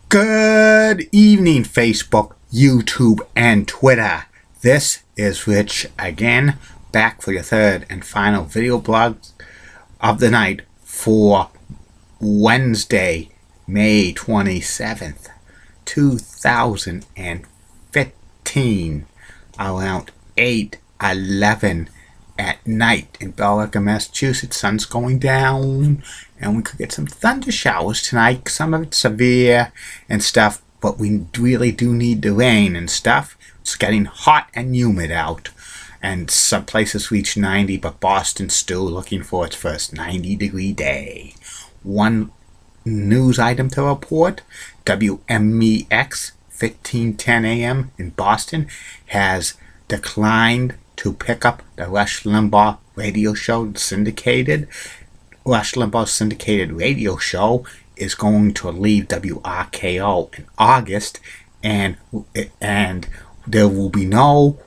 Good evening, Facebook, YouTube, and Twitter. This is Rich again, back for your third and final video blog of the night for Wednesday, May 27th, 2015, around 8:11 at night in Belleville, Massachusetts. Sun's going down, and we could get some thunder showers tonight. Some of it severe and stuff, but we really do need the rain and stuff. It's getting hot and humid out, and some places reach 90, but Boston's still looking for its first 90-degree day. One news item to report: WMEX 1510 AM in Boston has declined to pick up the Rush Limbaugh radio show syndicated. Rush Limbaugh's syndicated radio show is going to leave WRKO in August, and there will be no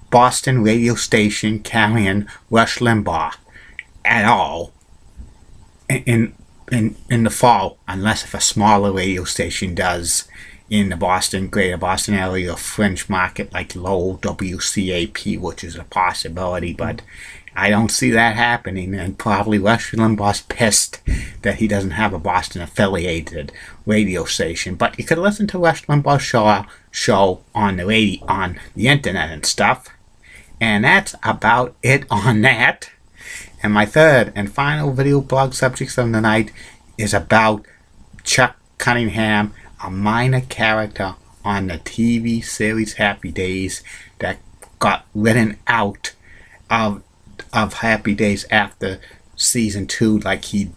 Boston radio station carrying Rush Limbaugh at all in the fall, unless if a smaller radio station does in the greater Boston area, or fringe market like Lowell WCAP, which is a possibility, but I don't see that happening. And probably Rush Limbaugh's pissed that he doesn't have a Boston affiliated radio station. But you could listen to Rush Limbaugh's show on the radio, on the internet and stuff. And that's about it on that. And my third and final video blog subjects of the night is about Chuck Cunningham, a minor character on the TV series Happy Days that got written out of Happy Days after season 2, like he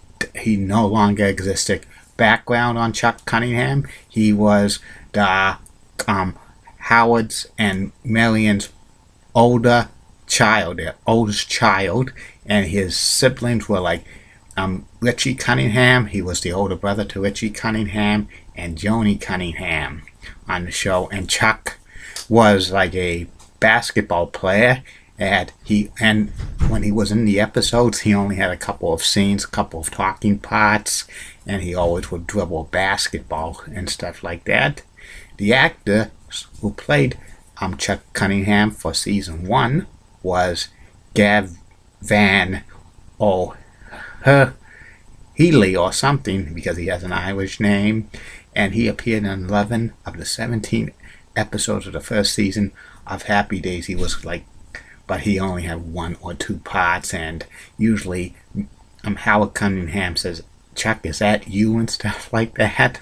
no longer existed. Background on Chuck Cunningham: he was the Howard's and Marion's oldest child, and his siblings were like Richie Cunningham. He was the older brother to Richie Cunningham and Joni Cunningham on the show. And Chuck was like a basketball player, and when he was in the episodes, he only had a couple of scenes, a couple of talking parts, and he always would dribble basketball and stuff like that. The actor who played Chuck Cunningham for season 1 was Gav Van Healy or something, because he has an Irish name, and he appeared in 11 of the 17 episodes of the first season of Happy Days. He was like, but he only had 1 or 2 parts, and usually Howard Cunningham says, "Chuck, is that you?" and stuff like that.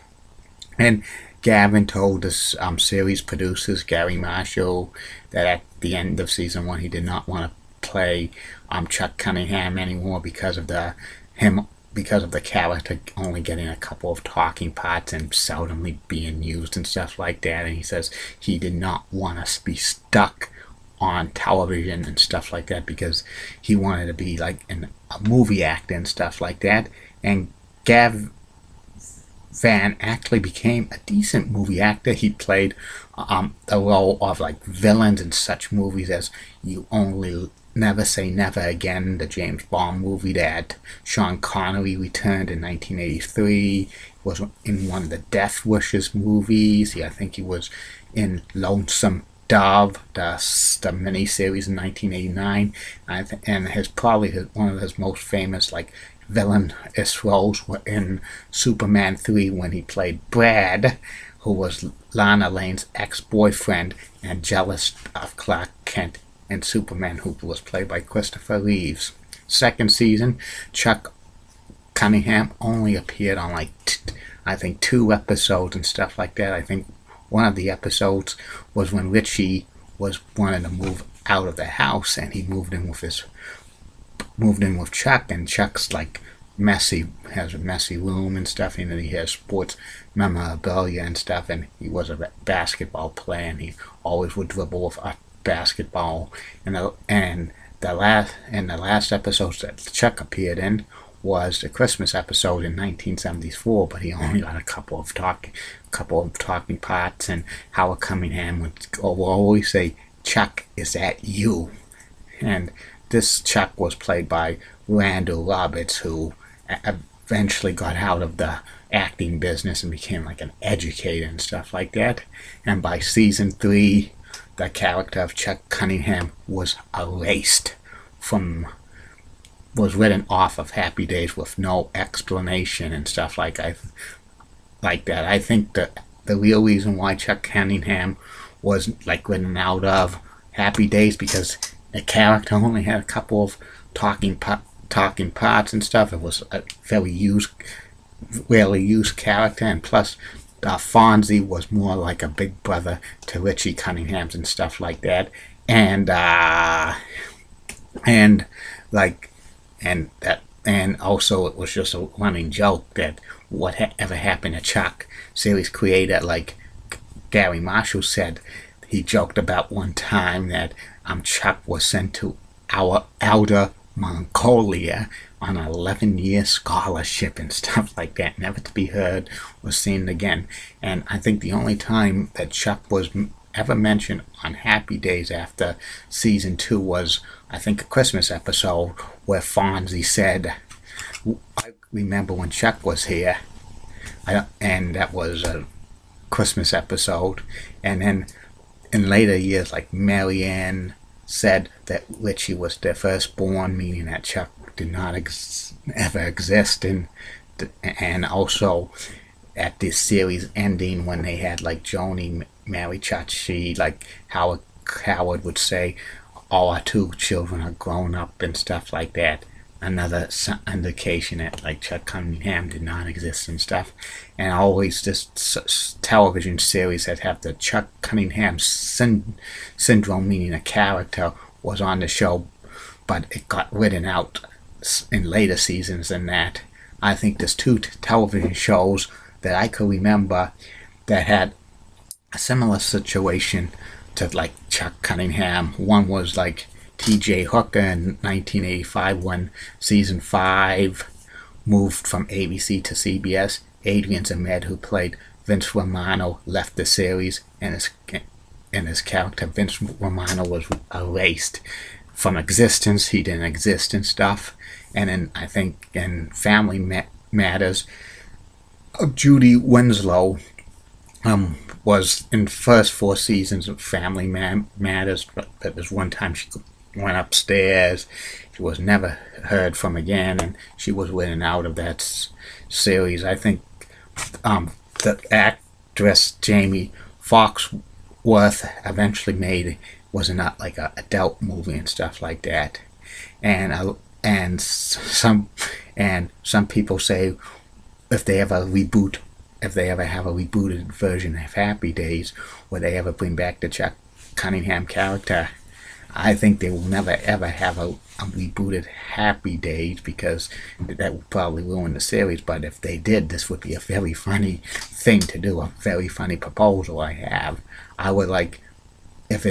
And Gavin told the series producers, Gary Marshall, that at the end of season 1 he did not want to play Chuck Cunningham anymore because of the character only getting a couple of talking parts and seldomly being used and stuff like that. And he says he did not want to be stuck on television and stuff like that, because he wanted to be like a movie actor and stuff like that. And Gav Van actually became a decent movie actor. He played the role of like villains in such movies as You Only Never Say Never Again, the James Bond movie that Sean Connery returned in 1983. He was in one of the Death Wishes movies. I think he was in Lonesome Dove, the miniseries in 1989. And one of his most famous villainous roles were in Superman 3, when he played Brad, who was Lana Lane's ex-boyfriend and jealous of Clark Kent and Superman, who was played by Christopher Reeves. Second season, Chuck Cunningham only appeared on I think 2 episodes and stuff like that. I think one of the episodes was when Richie wanted to move out of the house, and he moved in with Chuck, and Chuck's like has a messy room and stuff, and then he has sports memorabilia and stuff, and he was a basketball player, and he always would dribble with a basketball. And the last episode that Chuck appeared in was the Christmas episode in 1974, but he only got a couple of talking parts. And Howard Cunningham would always say, "Chuck, is that you?" And this Chuck was played by Randall Roberts, who eventually got out of the acting business and became like an educator and stuff like that. And by season 3, the character of Chuck Cunningham was erased from, was written off of Happy Days with no explanation and stuff like that. I think that the real reason why Chuck Cunningham was like written out of Happy Days, because the character only had a couple of talking parts and stuff. It was a rarely used character, and plus Fonzie was more like a big brother to Richie Cunningham's and stuff like that, and also it was just a running joke that whatever happened to Chuck. Series creator like Gary Marshall said he joked about one time that Chuck was sent to our Outer Mongolia on an 11-year scholarship and stuff like that, never to be heard or seen again. And I think the only time that Chuck was ever mentioned on Happy Days after season 2 was, I think, a Christmas episode where Fonzie said, "I remember when Chuck was here," and that was a Christmas episode. And then in later years, like Marianne said that Richie was their firstborn, meaning that Chuck did not ever exist. And also at this series ending, when they had like Joni marry Chachi, like Howard would say, all our 2 children are grown up and stuff like that. Another indication that like Chuck Cunningham did not exist and stuff. And always this television series that have the Chuck Cunningham syndrome, meaning a character was on the show, but it got written out in later seasons than that. I think there's 2 television shows that I could remember that had a similar situation to like Chuck Cunningham. One was like T.J. Hooker in 1985 when season 5 moved from ABC to CBS. Adrian Zmed, who played Vince Romano, left the series, and his character Vince Romano was erased from existence. He didn't exist and stuff. And then I think in Family Matters, Judy Winslow was in the first 4 seasons of Family Matters, but there's one time she went upstairs. She was never heard from again, and she was written out of that series. I think the actress Jamie Foxworth eventually was not like an adult movie and stuff like that. And some people say if they ever have a rebooted version of Happy Days, will they ever bring back the Chuck Cunningham character? I think they will never ever have a rebooted Happy Days, because that would probably ruin the series. But if they did, this would be a very funny thing to do, a very funny proposal I have. I would like, if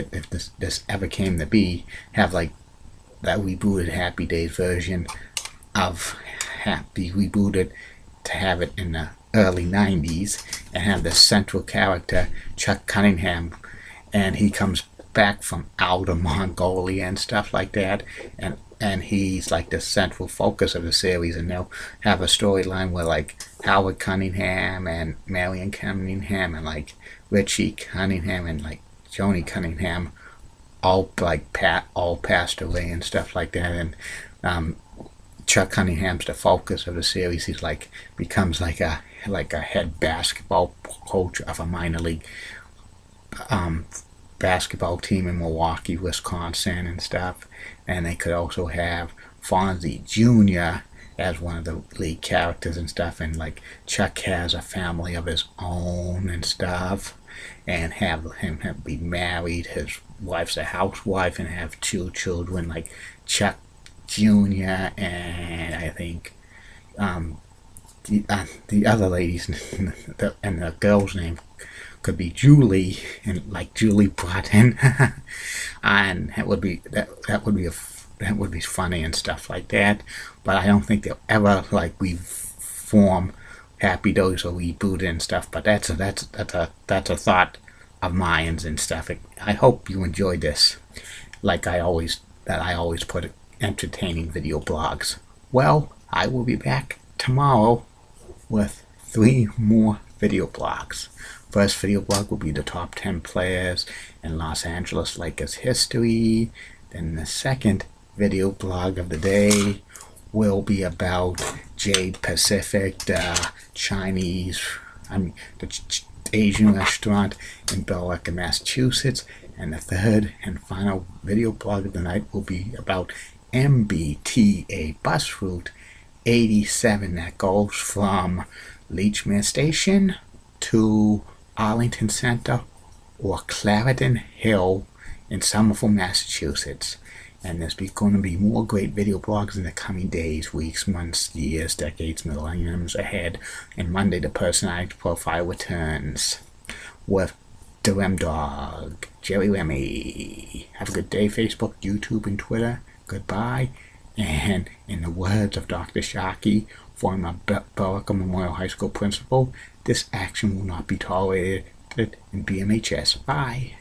this ever came to be, have like that rebooted Happy Days version of Happy rebooted, to have it in the early 90s and have the central character Chuck Cunningham, and he comes back from Outer Mongolia and stuff like that, and he's like the central focus of the series, and they'll have a storyline where like Howard Cunningham and Marion Cunningham and like Richie Cunningham and like Joni Cunningham all passed away and stuff like that, and Chuck Cunningham's the focus of the series. He's like becomes like a head basketball coach of a minor league basketball team in Milwaukee, Wisconsin and stuff. And they could also have Fonzie Jr. as one of the lead characters and stuff, and like Chuck has a family of his own and stuff, and have him be married, his wife's a housewife, and have 2 children like Chuck Jr. and I think the other ladies and the girl's name could be Julie, and like Julie Broughton, and that would be funny and stuff like that. But I don't think they'll ever like reform Happy Days or reboot it and stuff. But that's a thought of mine and stuff. I hope you enjoyed this. Like I always put entertaining video blogs. Well, I will be back tomorrow with 3 more video blogs. First video blog will be the top 10 players in Los Angeles Lakers history. Then the second video blog of the day will be about Jade Pacific, the Asian restaurant in Billerica, Massachusetts. And the third and final video blog of the night will be about MBTA bus route 87 that goes from Leachman Station to Arlington Center or Clarendon Hill in Somerville, Massachusetts. And there's going to be more great video blogs in the coming days, weeks, months, years, decades, millenniums ahead. And Monday, the personality profile returns with the Rem Dog, Jerry Remy. Have a good day, Facebook, YouTube, and Twitter. Goodbye. And in the words of Dr. Shockey, former Billerica Memorial High School principal, this action will not be tolerated in BMHS. Bye.